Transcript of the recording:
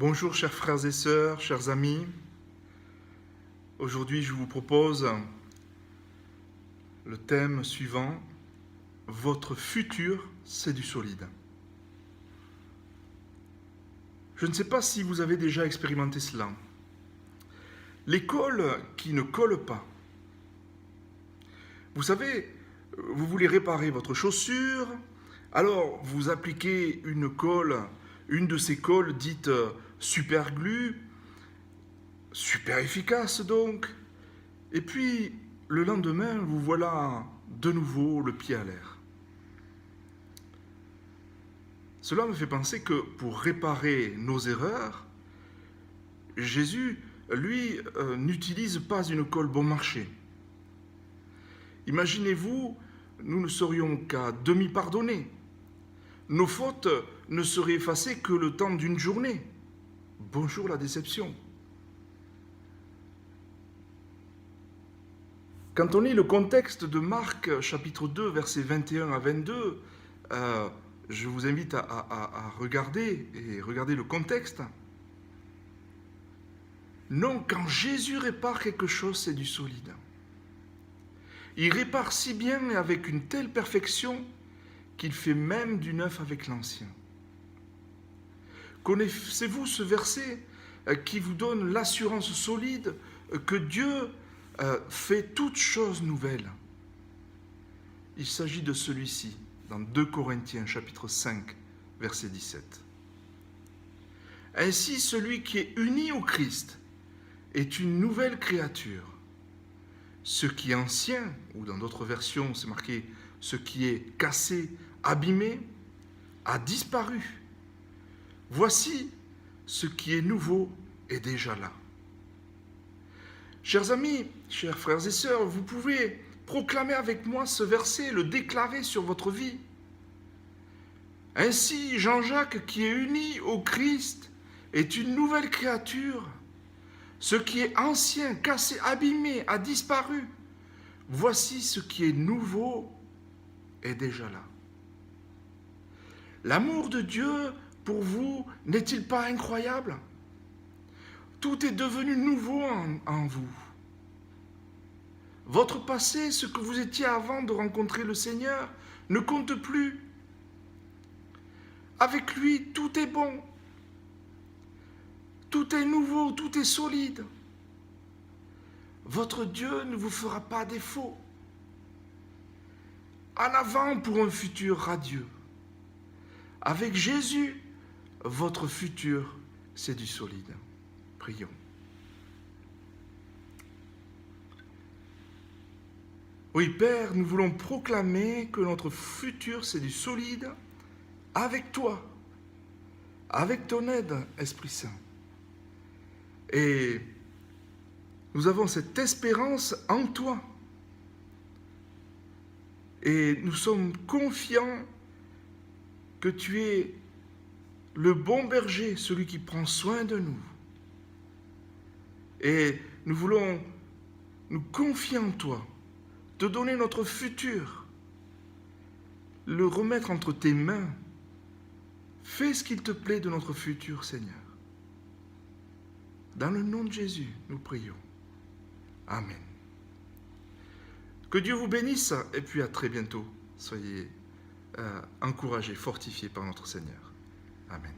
Bonjour chers frères et sœurs, chers amis. Aujourd'hui je vous propose le thème suivant, votre futur c'est du solide. Je ne sais pas si vous avez déjà expérimenté cela. L'école qui ne colle pas. Vous savez, vous voulez réparer votre chaussure, alors vous appliquez une de ces colles dites super glue, super efficace donc, et puis le lendemain vous voilà de nouveau le pied à l'air. Cela me fait penser que pour réparer nos erreurs, Jésus, lui, n'utilise pas une colle bon marché. Imaginez-vous, nous ne serions qu'à demi-pardonnés. Nos fautes ne seraient effacées que le temps d'une journée. Bonjour la déception. Quand on lit le contexte de Marc, chapitre 2, versets 21 à 22, je vous invite à regarder le contexte. Non, quand Jésus répare quelque chose, c'est du solide. Il répare si bien et avec une telle perfection qu'il fait même du neuf avec l'ancien. Connaissez-vous ce verset qui vous donne l'assurance solide que Dieu fait toutes choses nouvelles? Il s'agit de celui-ci, dans 2 Corinthiens chapitre 5, verset 17. Ainsi, celui qui est uni au Christ est une nouvelle créature. Ce qui est ancien, ou dans d'autres versions, c'est marqué ce qui est cassé, abîmé, a disparu. Voici, ce qui est nouveau est déjà là. Chers amis, chers frères et sœurs, vous pouvez proclamer avec moi ce verset, le déclarer sur votre vie. Ainsi, Jean-Jacques, qui est uni au Christ, est une nouvelle créature. Ce qui est ancien, cassé, abîmé, a disparu. Voici ce qui est nouveau est déjà là. L'amour de Dieu pour vous n'est-il pas incroyable? Tout est devenu nouveau en vous. Votre passé, ce que vous étiez avant de rencontrer le Seigneur, ne compte plus. Avec lui, tout est bon. Tout est nouveau, tout est solide. Votre Dieu ne vous fera pas défaut. En avant pour un futur radieux. Avec Jésus, votre futur, c'est du solide. Prions. Oui, Père, nous voulons proclamer que notre futur, c'est du solide avec toi, avec ton aide, Esprit Saint. Et nous avons cette espérance en toi. Et nous sommes confiants que tu es le bon berger, celui qui prend soin de nous. Et nous voulons nous confier en toi, te donner notre futur, le remettre entre tes mains. Fais ce qu'il te plaît de notre futur, Seigneur. Dans le nom de Jésus, nous prions. Amen. Que Dieu vous bénisse et puis à très bientôt. Soyez encouragés, fortifiés par notre Seigneur. Amen.